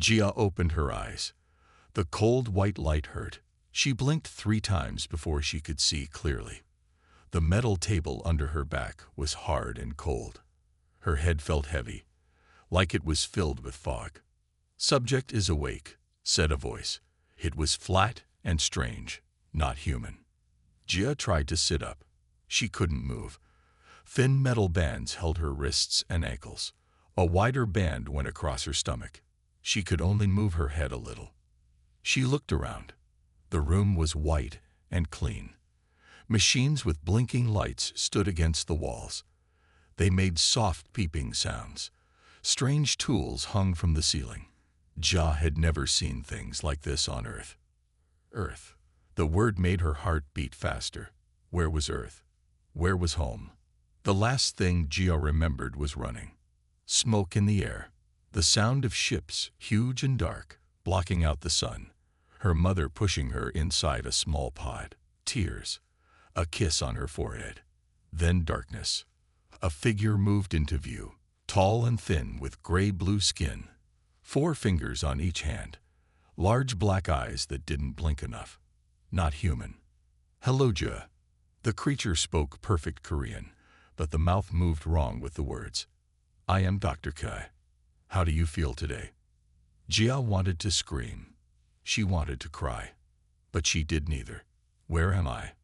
Gia opened her eyes. The cold white light hurt. She blinked 3 times before she could see clearly. The metal table under her back was hard and cold. Her head felt heavy, like it was filled with fog. "Subject is awake," said a voice. It was flat and strange, not human. Gia tried to sit up. She couldn't move. Thin metal bands held her wrists and ankles. A wider band went across her stomach. She could only move her head a little. She looked around. The room was white and clean. Machines with blinking lights stood against the walls. They made soft peeping sounds. Strange tools hung from the ceiling. Gia had never seen things like this on Earth. Earth. The word made her heart beat faster. Where was Earth? Where was home? The last thing Gia remembered was running. Smoke in the air. The sound of ships, huge and dark, blocking out the sun. Her mother pushing her inside a small pod. Tears. A kiss on her forehead. Then darkness. A figure moved into view, tall and thin with gray-blue skin. 4 fingers on each hand. Large black eyes that didn't blink enough. Not human. "Hello, Gia." The creature spoke perfect Korean, but the mouth moved wrong with the words. "I am Dr. Kai. How do you feel today?" Gia wanted to scream. She wanted to cry. But she did neither. "Where am I?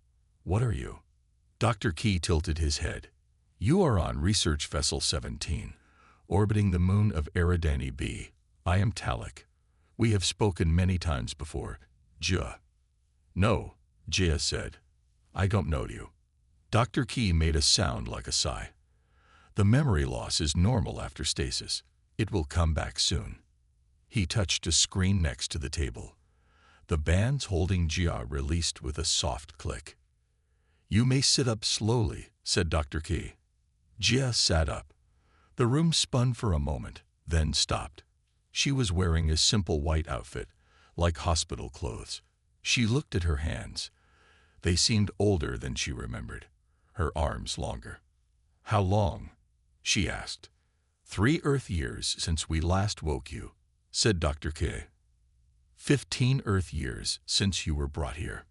What are you?" Dr. Key tilted his head. "You are on Research Vessel 17, orbiting the moon of Eridani B. I am Talik. We have spoken many times before, Gia." "No," Gia said. "I don't know you." Dr. Key made a sound like a sigh. "The memory loss is normal after stasis. It will come back soon." He touched a screen next to the table. The bands holding Gia released with a soft click. "You may sit up slowly," said Dr. Key. Gia sat up. The room spun for a moment, then stopped. She was wearing a simple white outfit, like hospital clothes. She looked at her hands. They seemed older than she remembered, her arms longer. "How long?" she asked. 3 Earth years since we last woke you," said Dr. K. 15 Earth years since you were brought here.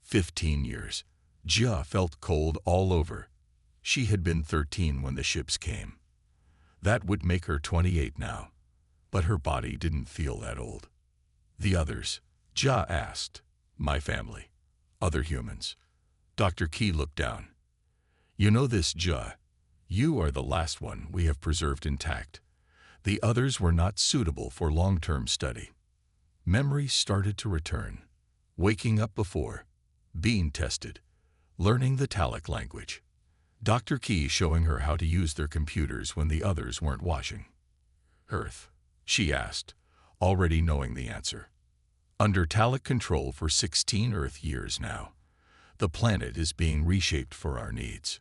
15 years. Gia felt cold all over. She had been 13 when the ships came. That would make her 28 now. But her body didn't feel that old. "The others?" Gia asked. "My family. Other humans." Dr. Key looked down. "You know this, Gia. You are the last one we have preserved intact. The others were not suitable for long-term study." Memories started to return. Waking up before, being tested, learning the Talik language. Dr. Key showing her how to use their computers when the others weren't watching. "Earth?" she asked, already knowing the answer. "Under Talik control for 16 Earth years now. The planet is being reshaped for our needs."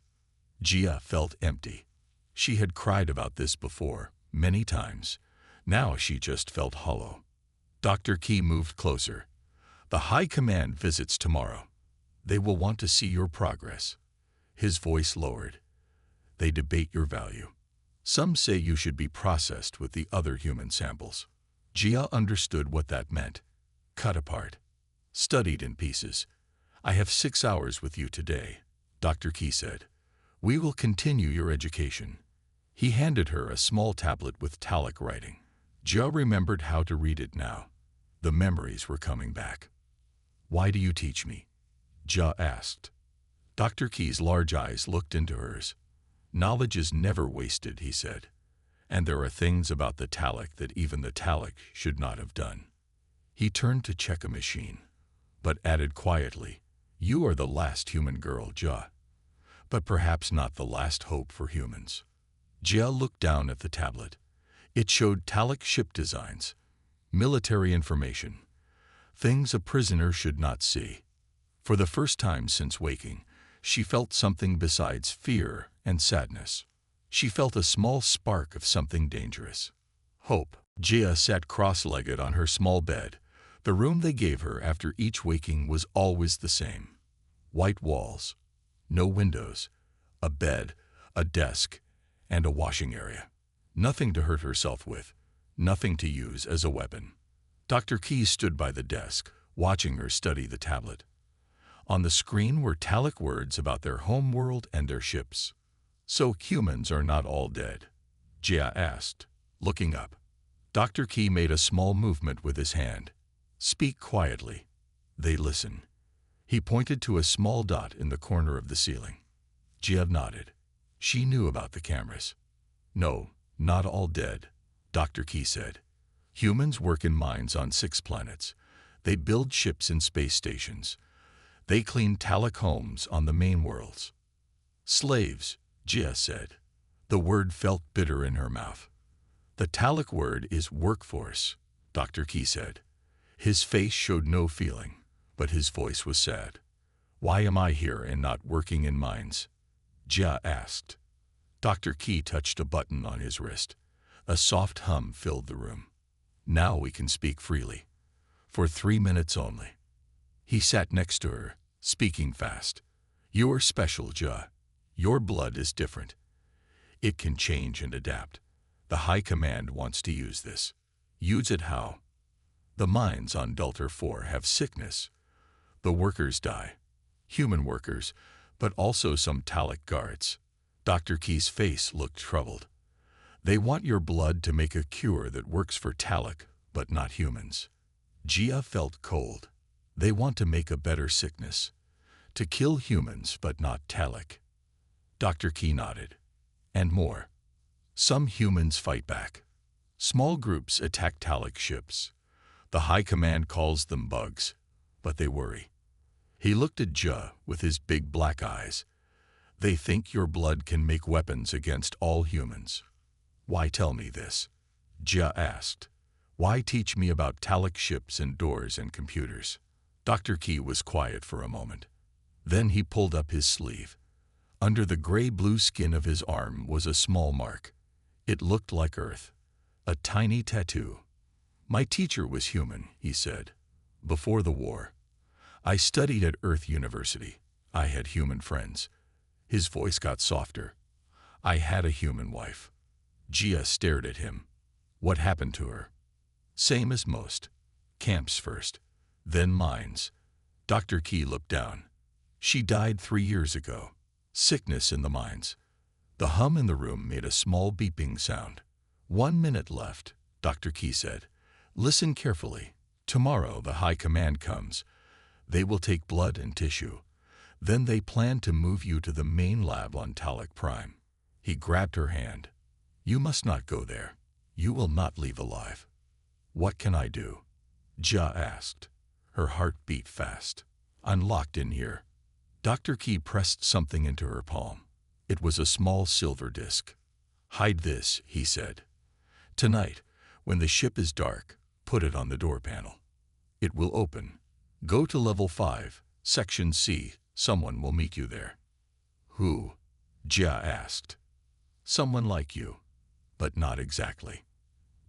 Gia felt empty. She had cried about this before, many times. Now she just felt hollow. Dr. Key moved closer. "The High Command visits tomorrow. They will want to see your progress." His voice lowered. "They debate your value. Some say you should be processed with the other human samples." Gia understood what that meant. Cut apart. Studied in pieces. "I have 6 hours with you today," Dr. Key said. "We will continue your education." He handed her a small tablet with Talik writing. Gia remembered how to read it now. The memories were coming back. "Why do you teach me?" Gia asked. Dr. Key's large eyes looked into hers. "Knowledge is never wasted," he said. "And there are things about the Talik that even the Talik should not have done." He turned to check a machine, but added quietly, "You are the last human girl, Gia. But perhaps not the last hope for humans." Gia looked down at the tablet. It showed Talik ship designs, military information, things a prisoner should not see. For the first time since waking, she felt something besides fear and sadness. She felt a small spark of something dangerous. Hope. Gia sat cross-legged on her small bed. The room they gave her after each waking was always the same. White walls. No windows, a bed, a desk, and a washing area. Nothing to hurt herself with, nothing to use as a weapon. Dr. Keyes stood by the desk, watching her study the tablet. On the screen were Talic words about their home world and their ships. "So humans are not all dead?" Jia asked, looking up. Dr. Key made a small movement with his hand. "Speak quietly." They listen. He pointed to a small dot in the corner of the ceiling. Jia nodded. She knew about the cameras. "No, not all dead," Dr. Key said. "Humans work in mines on 6 planets. They build ships in space stations. They clean Talic homes on the main worlds." "Slaves," Jia said. The word felt bitter in her mouth. "The Talic word is workforce," Dr. Key said. His face showed no feeling, but his voice was sad. "Why am I here and not working in mines?" Jia asked. Dr. Key touched a button on his wrist. A soft hum filled the room. "Now we can speak freely. For 3 minutes only." He sat next to her, speaking fast. "You are special, Jia. Your blood is different. It can change and adapt. The High Command wants to use this. Use it how? The mines on Delta 4 have sickness. The workers die. Human workers, but also some Talic guards." Dr. Key's face looked troubled. "They want your blood to make a cure that works for Talic, but not humans." Jia felt cold. "They want to make a better sickness. To kill humans, but not Talic." Dr. Key nodded. "And more. Some humans fight back. Small groups attack Talic ships. The High Command calls them bugs, but they worry." He looked at Jia with his big black eyes. "They think your blood can make weapons against all humans." "Why tell me this?" Jia asked. "Why teach me about Talic ships and doors and computers?" Dr. Key was quiet for a moment. Then he pulled up his sleeve. Under the gray-blue skin of his arm was a small mark. It looked like Earth. A tiny tattoo. "My teacher was human," he said. "Before the war. I studied at Earth University. I had human friends." His voice got softer. "I had a human wife." Jia stared at him. "What happened to her?" "Same as most. Camps first, then mines." Dr. Key looked down. "She died 3 years ago. Sickness in the mines." The hum in the room made a small beeping sound. 1 minute left, Dr. Key said. "Listen carefully. Tomorrow the High Command comes. They will take blood and tissue. Then they plan to move you to the main lab on Talic Prime." He grabbed her hand. "You must not go there. You will not leave alive." "What can I do?" Jia asked. Her heart beat fast. "I'm locked in here." Dr. Key pressed something into her palm. It was a small silver disc. "Hide this," he said. "Tonight, when the ship is dark, put it on the door panel. It will open. Go to level 5, section C. Someone will meet you there." "Who?" Jia asked. "Someone like you, but not exactly."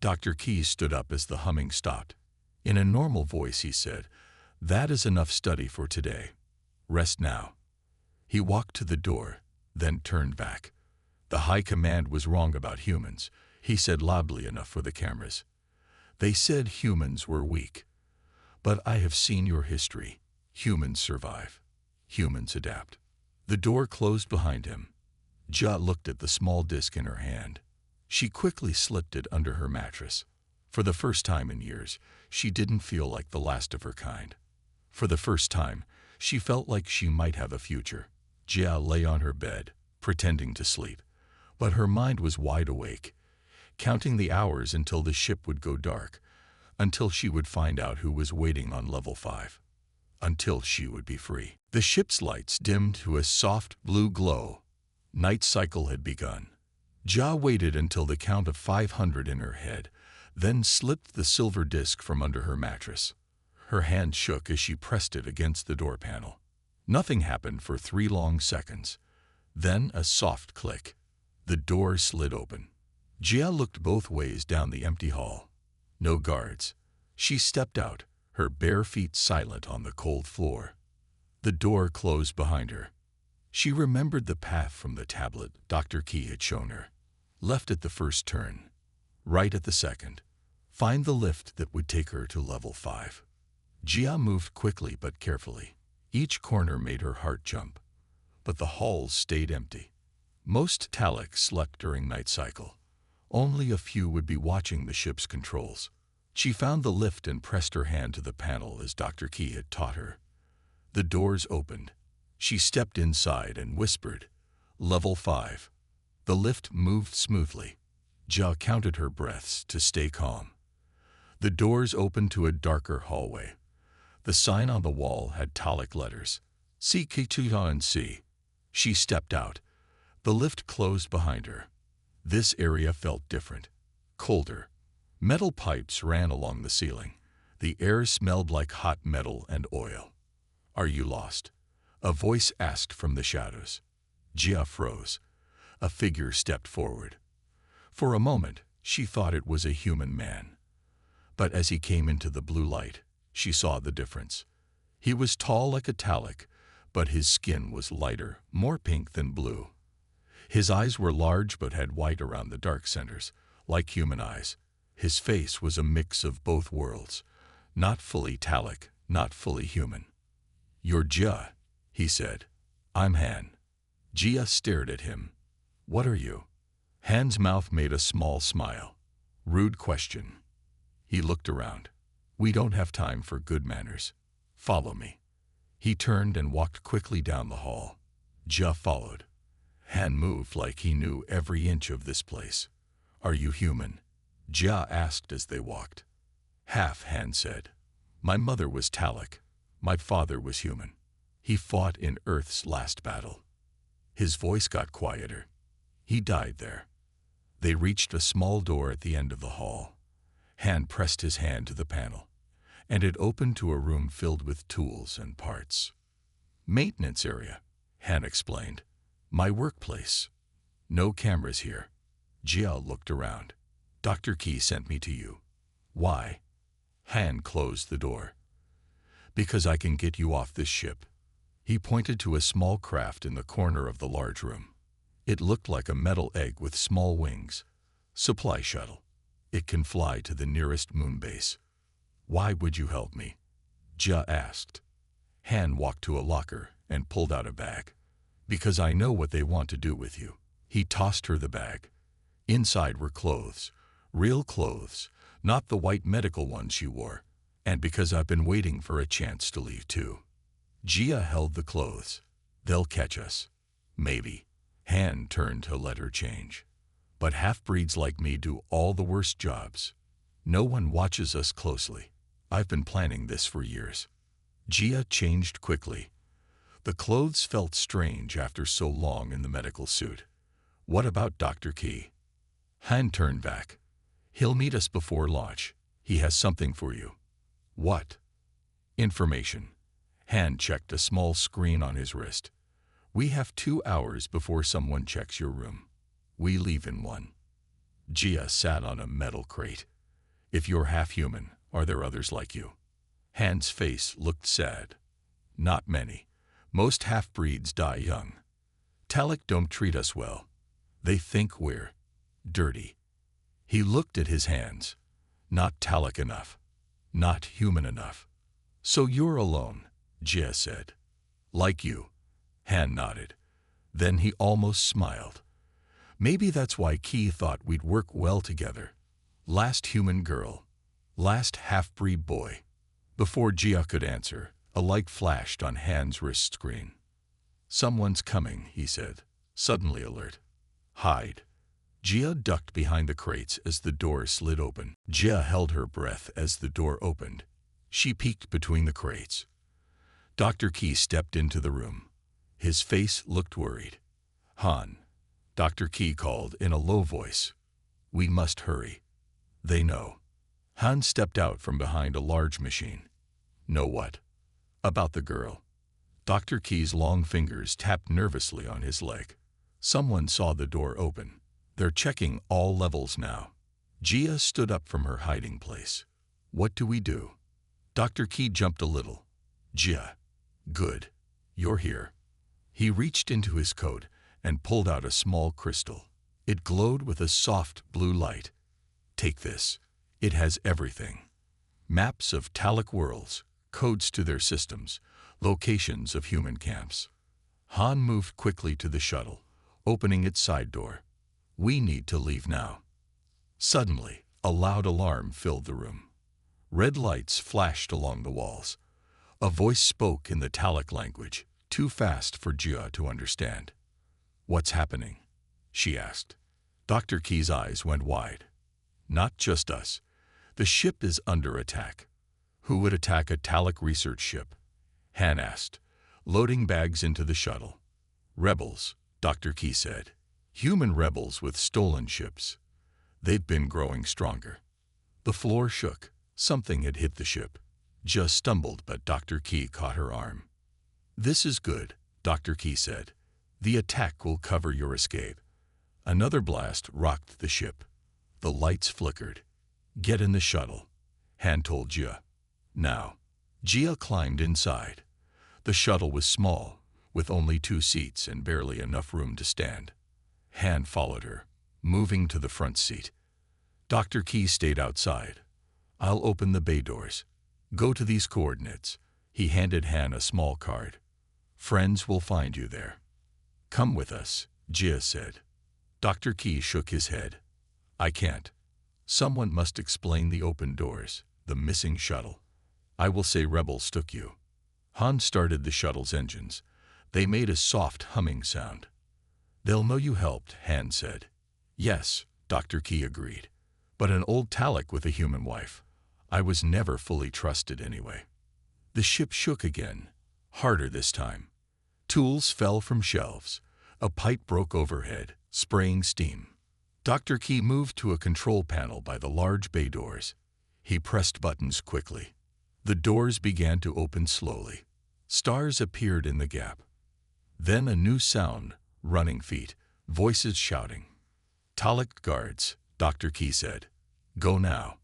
Dr. Key stood up as the humming stopped. In a normal voice he said, "That is enough study for today. Rest now." He walked to the door, then turned back. "The High Command was wrong about humans," he said loudly enough for the cameras. "They said humans were weak. But I have seen your history. Humans survive. Humans adapt." The door closed behind him. Jia looked at the small disc in her hand. She quickly slipped it under her mattress. For the first time in years, she didn't feel like the last of her kind. For the first time, she felt like she might have a future. Jia lay on her bed, pretending to sleep. But her mind was wide awake, counting the hours until the ship would go dark, until she would find out who was waiting on level 5, until she would be free. The ship's lights dimmed to a soft blue glow. Night cycle had begun. Jia waited until the count of 500 in her head, then slipped the silver disc from under her mattress. Her hand shook as she pressed it against the door panel. Nothing happened for 3 long seconds. Then a soft click. The door slid open. Jia looked both ways down the empty hall. No guards. She stepped out, her bare feet silent on the cold floor. The door closed behind her. She remembered the path from the tablet Dr. Key had shown her. Left at the first turn. Right at the second. Find the lift that would take her to level 5. Jia moved quickly but carefully. Each corner made her heart jump. But the halls stayed empty. Most Talek slept during night cycle. Only a few would be watching the ship's controls. She found the lift and pressed her hand to the panel as Dr. Key had taught her. The doors opened. She stepped inside and whispered, "Level 5." The lift moved smoothly. Jia counted her breaths to stay calm. The doors opened to a darker hallway. The sign on the wall had Talek letters, CK2 and C. She stepped out. The lift closed behind her. This area felt different, colder. Metal pipes ran along the ceiling. The air smelled like hot metal and oil. "Are you lost?" a voice asked from the shadows. Jia froze. A figure stepped forward. For a moment, she thought it was a human man. But as he came into the blue light, she saw the difference. He was tall like a Talek, but his skin was lighter, more pink than blue. His eyes were large but had white around the dark centers, like human eyes. His face was a mix of both worlds, not fully Talek, not fully human. "You're Jia," he said. "I'm Han." Jia stared at him. "What are you?" Han's mouth made a small smile. "Rude question." He looked around. "We don't have time for good manners. Follow me." He turned and walked quickly down the hall. Jia followed. Han moved like he knew every inch of this place. "Are you human?" Jia asked as they walked. "Half," Han said. "My mother was Talek. My father was human. He fought in Earth's last battle." His voice got quieter. "He died there." They reached a small door at the end of the hall. Han pressed his hand to the panel, and it opened to a room filled with tools and parts. "Maintenance area," Han explained. "My workplace. No cameras here." Jia looked around. "Dr. Key sent me to you." "Why?" Han closed the door. "Because I can get you off this ship." He pointed to a small craft in the corner of the large room. It looked like a metal egg with small wings. "Supply shuttle. It can fly to the nearest moon base." "Why would you help me?" Jia asked. Han walked to a locker and pulled out a bag. "Because I know what they want to do with you." He tossed her the bag. Inside were clothes, real clothes, not the white medical ones she wore. "And because I've been waiting for a chance to leave too." Jia held the clothes. "They'll catch us." "Maybe." Han turned to let her change. "But half-breeds like me do all the worst jobs. No one watches us closely. I've been planning this for years." Jia changed quickly. The clothes felt strange after so long in the medical suit. "What about Dr. Key?" Han turned back. "He'll meet us before launch. He has something for you." "What?" "Information." Han checked a small screen on his wrist. "We have 2 hours before someone checks your room. We leave in 1. Jia sat on a metal crate. "If you're half human, are there others like you?" Han's face looked sad. "Not many. Most half-breeds die young. Talek don't treat us well. They think we're dirty." He looked at his hands. "Not Talek enough. Not human enough." "So you're alone," Jia said. "Like you." Han nodded. Then he almost smiled. "Maybe that's why Key thought we'd work well together. Last human girl. Last half-breed boy." Before Jia could answer, a light flashed on Han's wrist screen. "Someone's coming," he said, suddenly alert. "Hide." Jia ducked behind the crates as the door slid open. Jia held her breath as the door opened. She peeked between the crates. Dr. Key stepped into the room. His face looked worried. "Han," Dr. Key called in a low voice. "We must hurry. They know." Han stepped out from behind a large machine. "Know what?" "About the girl." Dr. Key's long fingers tapped nervously on his leg. "Someone saw the door open. They're checking all levels now." Jia stood up from her hiding place. "What do we do?" Dr. Key jumped a little. "Jia. Good. You're here." He reached into his coat and pulled out a small crystal. It glowed with a soft blue light. "Take this. It has everything. Maps of Talic worlds, codes to their systems, locations of human camps. Han moved quickly to the shuttle, opening its side door. We need to leave now. Suddenly, a loud alarm filled the room. Red lights flashed along the walls. A voice spoke in the Talic language, too fast for Jia to understand. "What's happening?" she asked. Dr. Key's eyes went wide. "Not just us. The ship is under attack." "Who would attack a Talic research ship?" Han asked, loading bags into the shuttle. "Rebels," Dr. Key said. "Human rebels with stolen ships. They've been growing stronger." The floor shook. Something had hit the ship. Jia stumbled, but Dr. Key caught her arm. "This is good," Dr. Key said. "The attack will cover your escape." Another blast rocked the ship. The lights flickered. "Get in the shuttle," Han told Jia. "Now." Jia climbed inside. The shuttle was small, with only 2 seats and barely enough room to stand. Han followed her, moving to the front seat. Dr. Key stayed outside. "I'll open the bay doors. Go to these coordinates." He handed Han a small card. "Friends will find you there." "Come with us," Jia said. Dr. Key shook his head. "I can't. Someone must explain the open doors, the missing shuttle. I will say rebels took you." Han started the shuttle's engines. They made a soft humming sound. "They'll know you helped," Han said. "Yes," Dr. Key agreed. "But an old Talic with a human wife. I was never fully trusted anyway." The ship shook again, harder this time. Tools fell from shelves. A pipe broke overhead, spraying steam. Dr. Key moved to a control panel by the large bay doors. He pressed buttons quickly. The doors began to open slowly. Stars appeared in the gap. Then a new sound, running feet, voices shouting. "Talic guards," Dr. Key said. "Go now."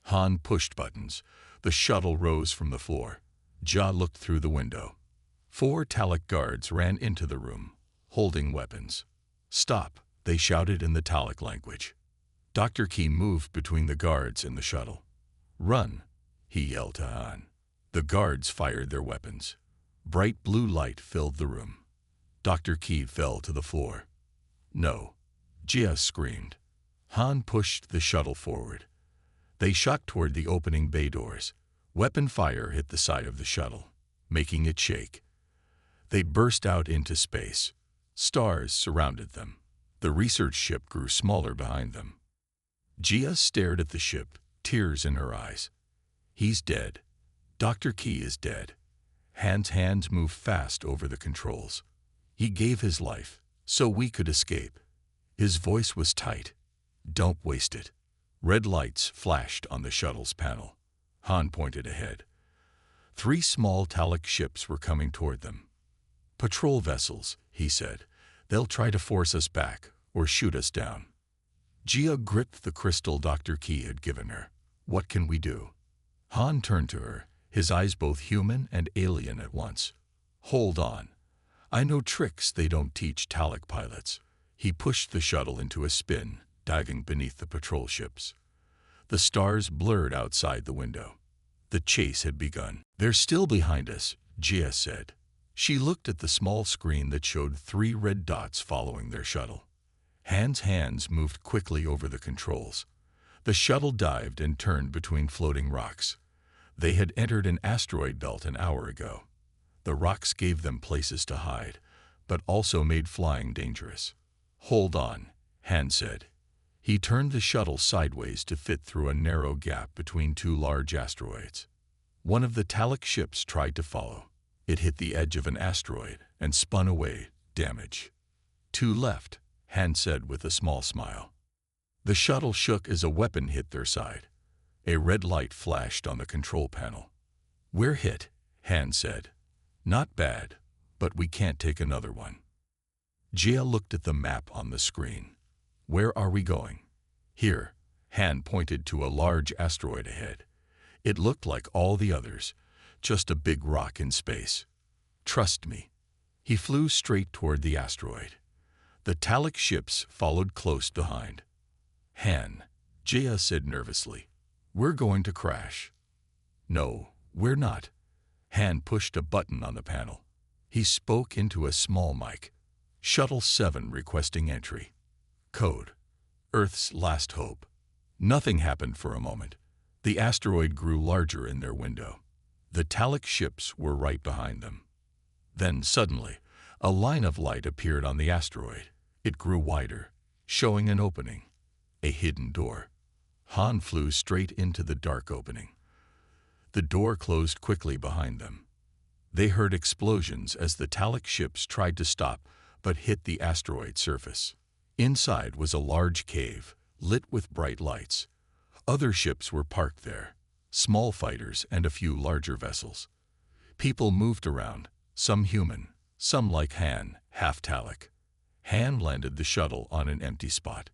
Han pushed buttons. The shuttle rose from the floor. Jia looked through the window. 4 Talic guards ran into the room, holding weapons. "Stop," they shouted in the Talic language. Dr. Key moved between the guards and the shuttle. "Run," he yelled to Han. The guards fired their weapons. Bright blue light filled the room. Dr. Key fell to the floor. "No," Jia screamed. Han pushed the shuttle forward. They shot toward the opening bay doors. Weapon fire hit the side of the shuttle, making it shake. They burst out into space. Stars surrounded them. The research ship grew smaller behind them. Jia stared at the ship, tears in her eyes. "He's dead. Dr. Key is dead." Han's hands moved fast over the controls. "He gave his life, so we could escape." His voice was tight. "Don't waste it." Red lights flashed on the shuttle's panel. Han pointed ahead. 3 small Talic ships were coming toward them. "Patrol vessels," he said. "They'll try to force us back or shoot us down." Jia gripped the crystal Dr. Key had given her. "What can we do?" Han turned to her, his eyes both human and alien at once. "Hold on. I know tricks they don't teach Talic pilots." He pushed the shuttle into a spin, diving beneath the patrol ships. The stars blurred outside the window. The chase had begun. "They're still behind us," Jia said. She looked at the small screen that showed 3 red dots following their shuttle. Han's hands moved quickly over the controls. The shuttle dived and turned between floating rocks. They had entered an asteroid belt an hour ago. The rocks gave them places to hide, but also made flying dangerous. "Hold on," Han said. He turned the shuttle sideways to fit through a narrow gap between 2 large asteroids. One of the Talic ships tried to follow. It hit the edge of an asteroid and spun away, damage. "To left," Han said with a small smile. The shuttle shook as a weapon hit their side. A red light flashed on the control panel. "We're hit," Han said. "Not bad, but we can't take another one." Jia looked at the map on the screen. "Where are we going?" "Here." Han pointed to a large asteroid ahead. It looked like all the others, just a big rock in space. "Trust me." He flew straight toward the asteroid. The Talic ships followed close behind. "Han," Jia said nervously, We're going to crash. No, we're not. Han pushed a button on the panel. He spoke into a small mic. Shuttle 7 requesting entry. Code: Earth's last hope. Nothing happened for a moment. The asteroid grew larger in their window. The Talic ships were right behind them. Then suddenly, a line of light appeared on the asteroid. It grew wider, showing an opening, a hidden door. Han flew straight into the dark opening. The door closed quickly behind them. They heard explosions as the Talic ships tried to stop but hit the asteroid surface. Inside was a large cave, lit with bright lights. Other ships were parked there, small fighters and a few larger vessels. People moved around, some human, some like Han, half Talic. Han landed the shuttle on an empty spot.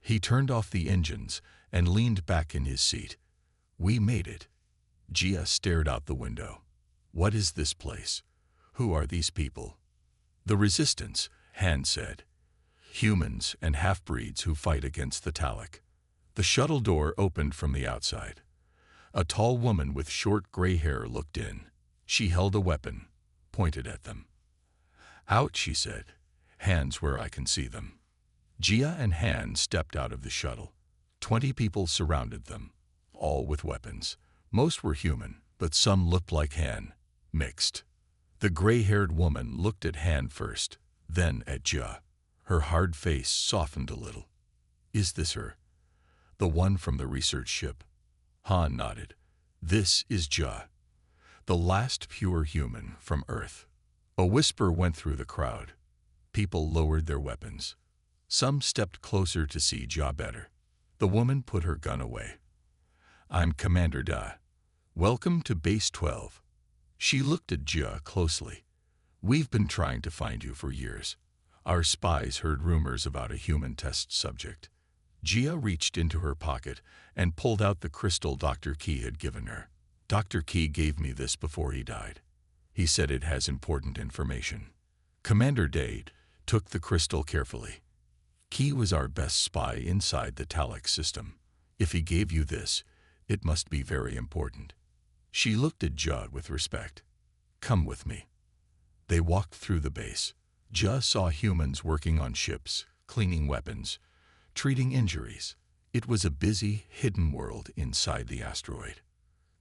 He turned off the engines and leaned back in his seat. We made it. Jia stared out the window. What is this place? Who are these people? The Resistance, Han said. Humans and half-breeds who fight against the Talic. The shuttle door opened from the outside. A tall woman with short gray hair looked in. She held a weapon, pointed at them. Out, she said. Hands where I can see them. Jia and Han stepped out of the shuttle. 20 people surrounded them, all with weapons. Most were human, but some looked like Han, mixed. The gray-haired woman looked at Han first, then at Jia. Her hard face softened a little. Is this her? The one from the research ship? Han nodded. This is Jia, the last pure human from Earth. A whisper went through the crowd. People lowered their weapons. Some stepped closer to see Jia better. The woman put her gun away. I'm Commander Da. Welcome to Base 12. She looked at Jia closely. We've been trying to find you for years. Our spies heard rumors about a human test subject. Jia reached into her pocket and pulled out the crystal Dr. Key had given her. Dr. Key gave me this before he died. He said it has important information. Commander Dade took the crystal carefully. Key was our best spy inside the Talic system. If he gave you this, it must be very important. She looked at Jia with respect. Come with me. They walked through the base. Jia saw humans working on ships, cleaning weapons, treating injuries. It was a busy, hidden world inside the asteroid.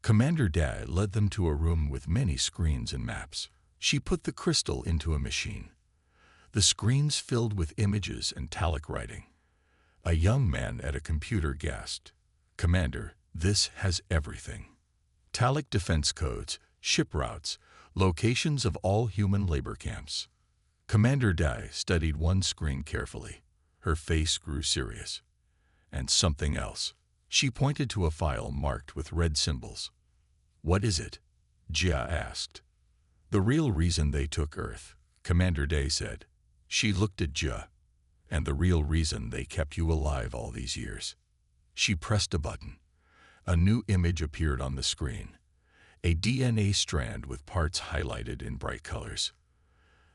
Commander Da led them to a room with many screens and maps. She put the crystal into a machine. The screens filled with images and Talic writing. A young man at a computer gasped. Commander, this has everything. Talic defense codes, ship routes, locations of all human labor camps. Commander Dai studied one screen carefully. Her face grew serious. And something else. She pointed to a file marked with red symbols. What is it? Jia asked. The real reason they took Earth, Commander Day said. She looked at Jia. And the real reason they kept you alive all these years. She pressed a button. A new image appeared on the screen. A DNA strand with parts highlighted in bright colors.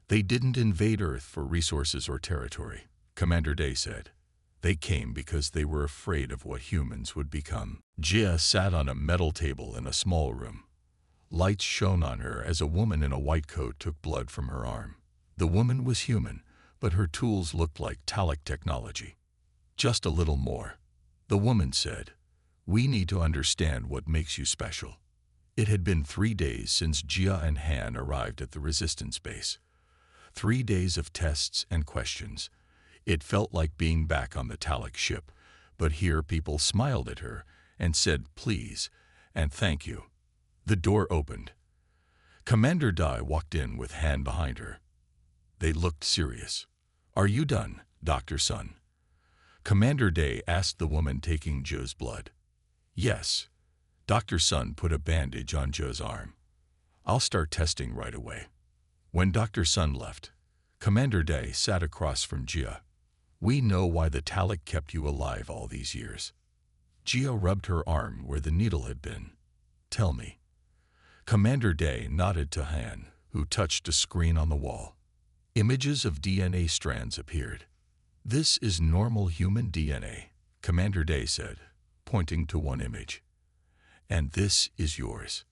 They didn't invade Earth for resources or territory, Commander Day said. They came because they were afraid of what humans would become. Jia sat on a metal table in a small room. Lights shone on her as a woman in a white coat took blood from her arm. The woman was human, but her tools looked like Talic technology. Just a little more. The woman said, We need to understand what makes you special. It had been 3 days since Jia and Han arrived at the Resistance base. 3 days of tests and questions. It felt like being back on the Talic ship, but here people smiled at her and said please and thank you. The door opened. Commander Dai walked in with Han behind her. They looked serious. Are you done, Dr. Sun? Commander Day asked the woman taking Jia's blood. Yes. Dr. Sun put a bandage on Jia's arm. I'll start testing right away. When Dr. Sun left, Commander Day sat across from Jia. We know why the Talic kept you alive all these years. Jia rubbed her arm where the needle had been. Tell me. Commander Day nodded to Han, who touched a screen on the wall. Images of DNA strands appeared. This is normal human DNA, Commander Day said, pointing to one image. And this is yours.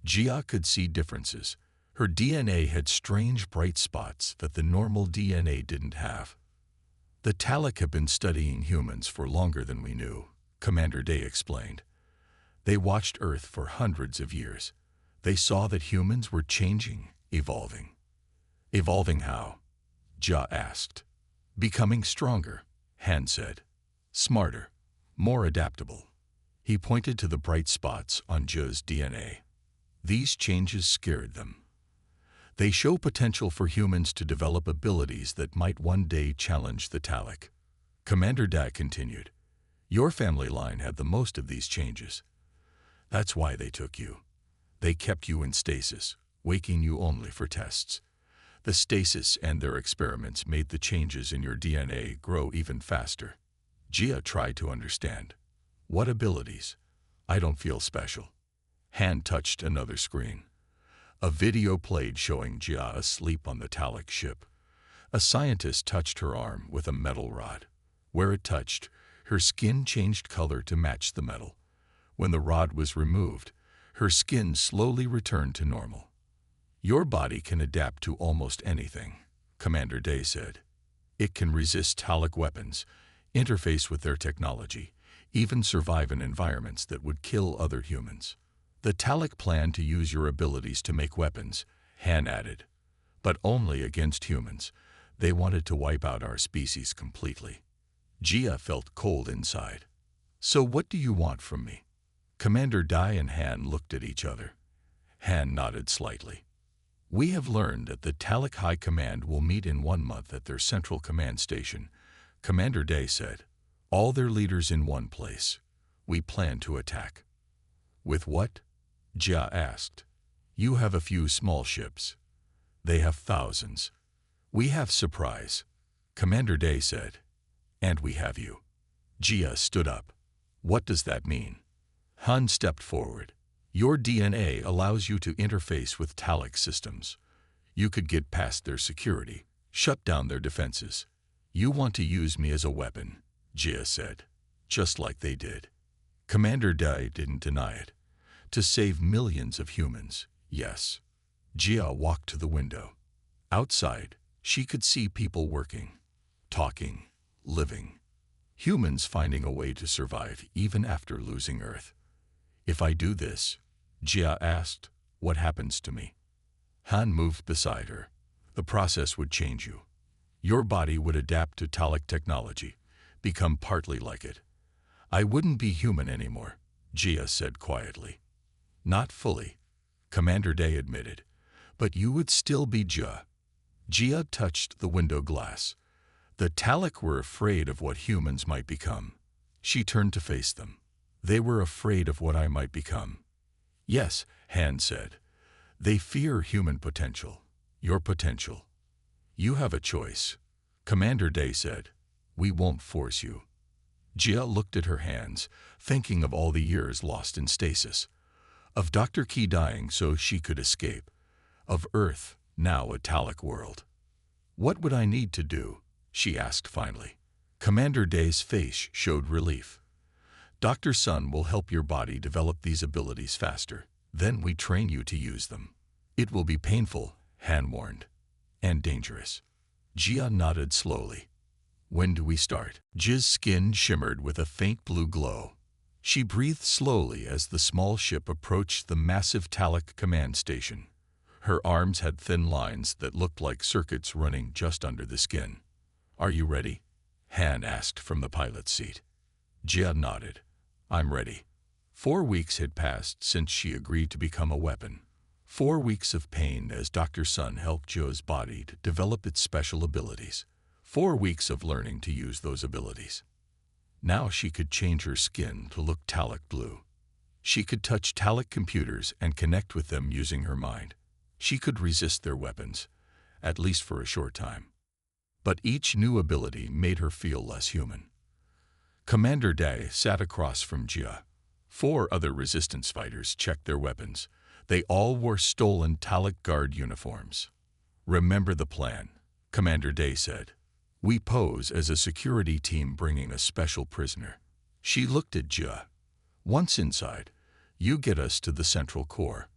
Jia could see differences. Her DNA had strange bright spots that the normal DNA didn't have. The Talic have been studying humans for longer than we knew, Commander Day explained. They watched Earth for hundreds of years. They saw that humans were changing, evolving. Evolving how? Jia asked. Becoming stronger, Han said. Smarter, more adaptable. He pointed to the bright spots on Jia's DNA. These changes scared them. They show potential for humans to develop abilities that might one day challenge the Talic. Commander Day continued. Your family line had the most of these changes. That's why they took you. They kept you in stasis, waking you only for tests. The stasis and their experiments made the changes in your DNA grow even faster. Jia tried to understand. What abilities? I don't feel special. Han touched another screen. A video played showing Jia asleep on the Talic ship. A scientist touched her arm with a metal rod. Where it touched, her skin changed color to match the metal. When the rod was removed, her skin slowly returned to normal. Your body can adapt to almost anything, Commander Day said. It can resist Talic weapons, interface with their technology, even survive in environments that would kill other humans. The Talic planned to use your abilities to make weapons, Han added. But only against humans. They wanted to wipe out our species completely. Jia felt cold inside. So what do you want from me? Commander Dai and Han looked at each other. Han nodded slightly. We have learned that the Talic High Command will meet in 1 month at their central command station, Commander Day said. All their leaders in one place. We plan to attack. With what? Jia asked. You have a few small ships. They have thousands. We have surprise, Commander Day said. And we have you. Jia stood up. What does that mean? Han stepped forward. Your DNA allows you to interface with Talic systems. You could get past their security, shut down their defenses. You want to use me as a weapon, Jia said. Just like they did. Commander Day didn't deny it. To save millions of humans, yes. Jia walked to the window. Outside, she could see people working, talking, living. Humans finding a way to survive even after losing Earth. If I do this, Jia asked, what happens to me? Han moved beside her. The process would change you. Your body would adapt to Talic technology, become partly like it. I wouldn't be human anymore, Jia said quietly. Not fully, Commander Day admitted, but you would still be Jia. Jia touched the window glass. The Talic were afraid of what humans might become. She turned to face them. They were afraid of what I might become. Yes, Han said. They fear human potential, your potential. You have a choice, Commander Day said. We won't force you. Jia looked at her hands, thinking of all the years lost in stasis. Of Dr. Key dying so she could escape. Of Earth, now a Talic world. What would I need to do? She asked finally. Commander Day's face showed relief. Dr. Sun will help your body develop these abilities faster. Then we train you to use them. It will be painful, Han warned. And dangerous. Jia nodded slowly. When do we start? Jia's skin shimmered with a faint blue glow. She breathed slowly as the small ship approached the massive Talic command station. Her arms had thin lines that looked like circuits running just under the skin. Are you ready? Han asked from the pilot's seat. Jia nodded. I'm ready. 4 weeks had passed since she agreed to become a weapon. 4 weeks of pain as Dr. Sun helped Jia's body to develop its special abilities. 4 weeks of learning to use those abilities. Now she could change her skin to look Talic blue. She could touch Talic computers and connect with them using her mind. She could resist their weapons, at least for a short time. But each new ability made her feel less human. Commander Day sat across from Jia. 4 other resistance fighters checked their weapons. They all wore stolen Talic Guard uniforms. Remember the plan, Commander Day said. We pose as a security team bringing a special prisoner. She looked at Jia. Once inside, You get us to the central core.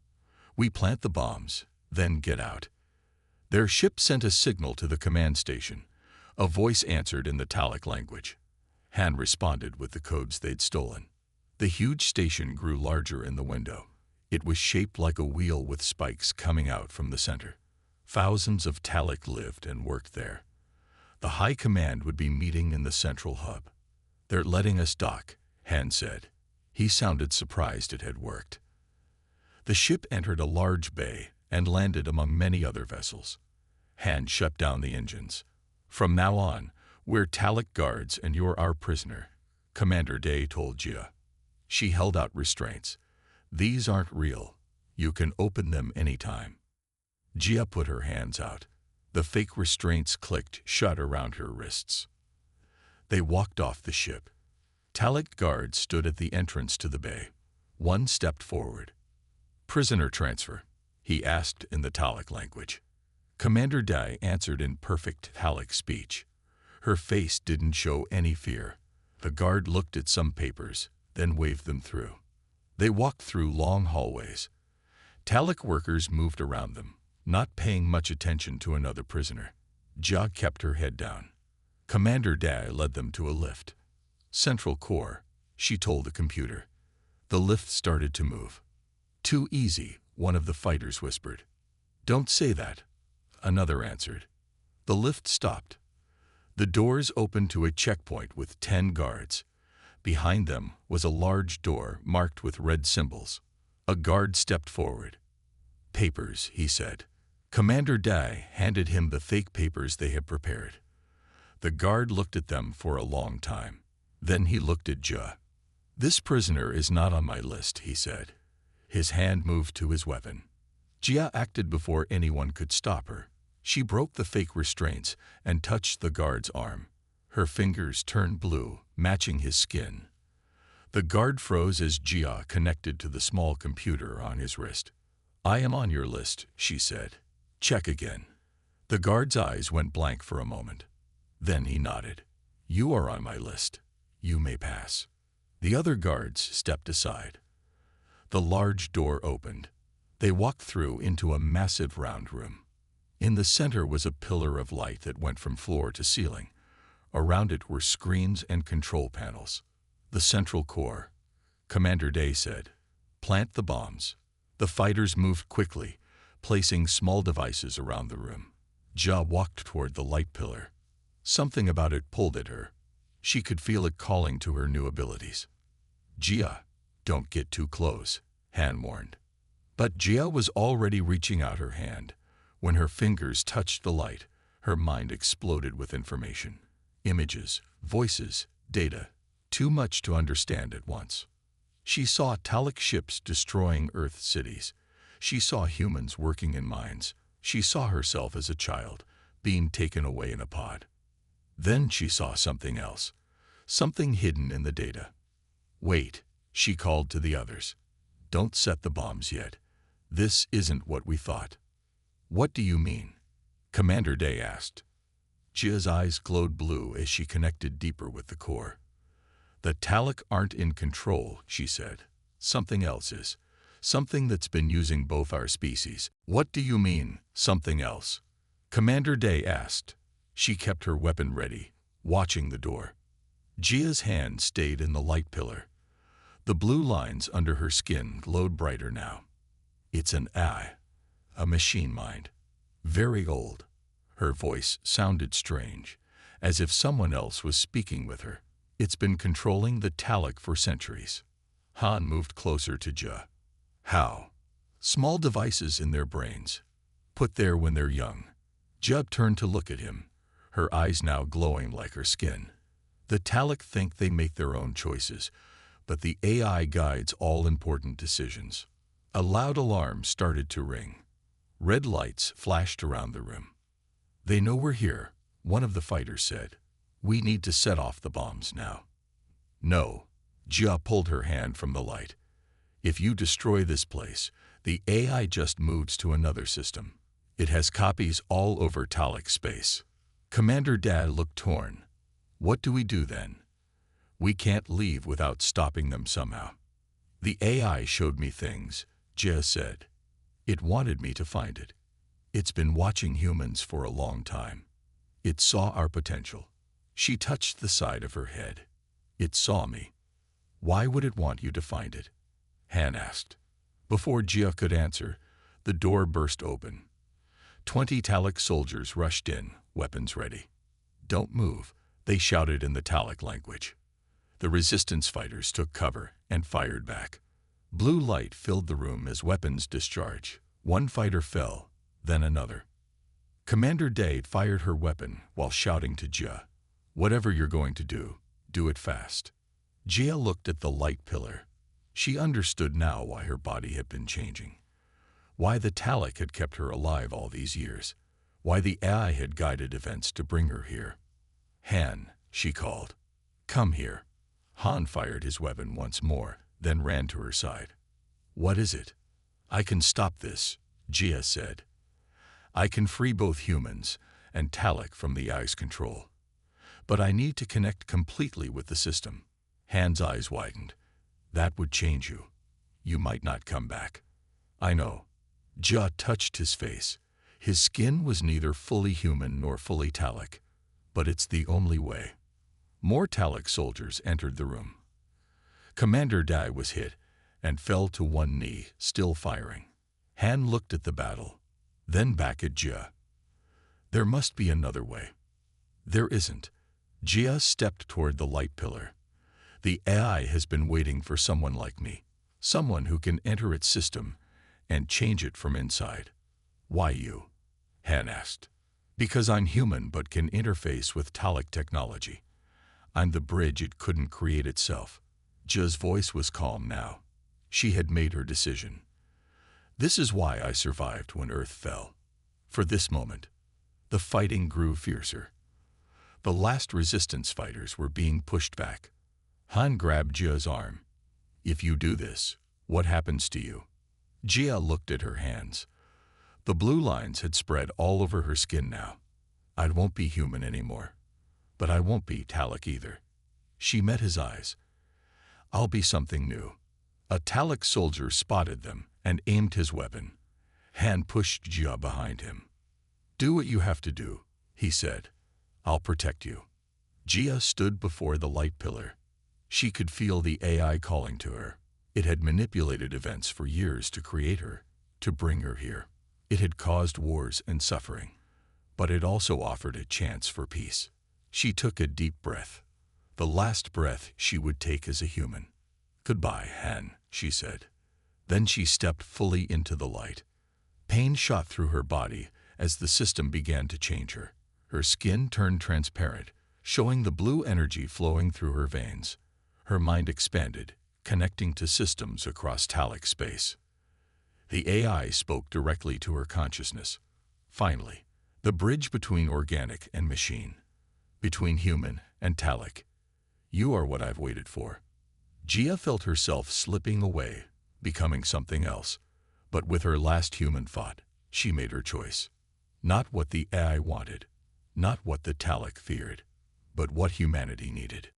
We plant the bombs, then get out." Their ship sent a signal to the command station. A voice answered in the Talic language. Han responded with the codes they'd stolen. The huge station grew larger in the window. It was shaped like a wheel with spikes coming out from the center. Thousands of Talic lived and worked there. The High Command would be meeting in the central hub. "They're letting us dock," Han said. He sounded surprised it had worked. The ship entered a large bay and landed among many other vessels. Han shut down the engines. "From now on, we're Talic guards and you're our prisoner," Commander Day told Jia. She held out restraints. "These aren't real. You can open them anytime." Jia put her hands out. The fake restraints clicked shut around her wrists. They walked off the ship. Talic guards stood at the entrance to the bay. One stepped forward. "Prisoner transfer," he asked in the Talic language. Commander Dai answered in perfect Talic speech. Her face didn't show any fear. The guard looked at some papers, then waved them through. They walked through long hallways. Talic workers moved around them, not paying much attention to another prisoner. Jia kept her head down. Commander Dai led them to a lift. "Central core," she told the computer. The lift started to move. "Too easy," one of the fighters whispered. "Don't say that," another answered. The lift stopped. The doors opened to a checkpoint with 10 guards. Behind them was a large door marked with red symbols. A guard stepped forward. "Papers," he said. Commander Dai handed him the fake papers they had prepared. The guard looked at them for a long time. Then he looked at Jia. "This prisoner is not on my list," he said. His hand moved to his weapon. Jia acted before anyone could stop her. She broke the fake restraints and touched the guard's arm. Her fingers turned blue, matching his skin. The guard froze as Jia connected to the small computer on his wrist. "I am on your list," she said. "Check again." The guard's eyes went blank for a moment. Then he nodded. "You are on my list. You may pass." The other guards stepped aside. The large door opened. They walked through into a massive round room. In the center was a pillar of light that went from floor to ceiling. Around it were screens and control panels. "The central core," Commander Day said. "Plant the bombs." The fighters moved quickly, placing small devices around the room. Jia walked toward the light pillar. Something about it pulled at her. She could feel it calling to her new abilities. "Jia, don't get too close," Han warned. But Jia was already reaching out her hand. When her fingers touched the light, her mind exploded with information. Images, voices, data. Too much to understand at once. She saw Talic ships destroying Earth cities. She saw humans working in mines. She saw herself as a child, being taken away in a pod. Then she saw something else, something hidden in the data. "Wait," she called to the others. "Don't set the bombs yet. This isn't what we thought." "What do you mean?" Commander Day asked. Jia's eyes glowed blue as she connected deeper with the core. "The Talic aren't in control," she said. "Something else is. Something that's been using both our species." "What do you mean, something else?" Commander Day asked. She kept her weapon ready, watching the door. Jia's hand stayed in the light pillar. The blue lines under her skin glowed brighter now. "It's an AI, a machine mind. Very old." Her voice sounded strange, as if someone else was speaking with her. "It's been controlling the Talic for centuries." Han moved closer to Jia. "How?" "Small devices in their brains, put there when they're young." Jia turned to look at him, her eyes now glowing like her skin. "The Talic think they make their own choices, but the AI guides all important decisions." A loud alarm started to ring. Red lights flashed around the room. "They know we're here," one of the fighters said. "We need to set off the bombs now." "No," Jia pulled her hand from the light. "If you destroy this place, the AI just moves to another system. It has copies all over Talic space." Commander Dad looked torn. "What do we do then?" "We can't leave without stopping them somehow." The AI showed me things, Jia said. It wanted me to find it. It's been watching humans for a long time. It saw our potential. She touched the side of her head. It saw me. Why would it want you to find it? Han asked. Before Jia could answer, the door burst open. 20 Talic soldiers rushed in, weapons ready. Don't move, they shouted in the Talic language. The resistance fighters took cover and fired back. Blue light filled the room as weapons discharged. One fighter fell, then another. Commander Day fired her weapon while shouting to Jia, "Whatever you're going to do it fast." Jia looked at the light pillar. She understood now why her body had been changing. Why the Talic had kept her alive all these years. Why the AI had guided events to bring her here. Han, she called. Come here. Han fired his weapon once more, then ran to her side. What is it? I can stop this, Jia said. I can free both humans and Talic from the AI's control. But I need to connect completely with the system. Han's eyes widened. That would change you. You might not come back. I know. Jia touched his face. His skin was neither fully human nor fully Talic. But it's the only way. More Talic soldiers entered the room. Commander Dai was hit and fell to one knee, still firing. Han looked at the battle, then back at Jia. There must be another way. There isn't. Jia stepped toward the light pillar. The AI has been waiting for someone like me, someone who can enter its system and change it from inside. Why you? Han asked. Because I'm human but can interface with Talic technology. I'm the bridge it couldn't create itself. Jia's voice was calm now. She had made her decision. This is why I survived when Earth fell. For this moment. The fighting grew fiercer. The last resistance fighters were being pushed back. Han grabbed Jia's arm. If you do this, what happens to you? Jia looked at her hands. The blue lines had spread all over her skin now. I won't be human anymore. But I won't be Talic either. She met his eyes. I'll be something new. A Talic soldier spotted them and aimed his weapon. Han pushed Jia behind him. Do what you have to do, he said. I'll protect you. Jia stood before the light pillar. She could feel the AI calling to her. It had manipulated events for years to create her, to bring her here. It had caused wars and suffering. But it also offered a chance for peace. She took a deep breath. The last breath she would take as a human. Goodbye, Han, she said. Then she stepped fully into the light. Pain shot through her body as the system began to change her. Her skin turned transparent, showing the blue energy flowing through her veins. Her mind expanded, connecting to systems across Talic space. The AI spoke directly to her consciousness. Finally, the bridge between organic and machine, between human and Talic. You are what I've waited for. Jia felt herself slipping away, becoming something else. But with her last human thought, she made her choice. Not what the AI wanted, not what the Talic feared, but what humanity needed.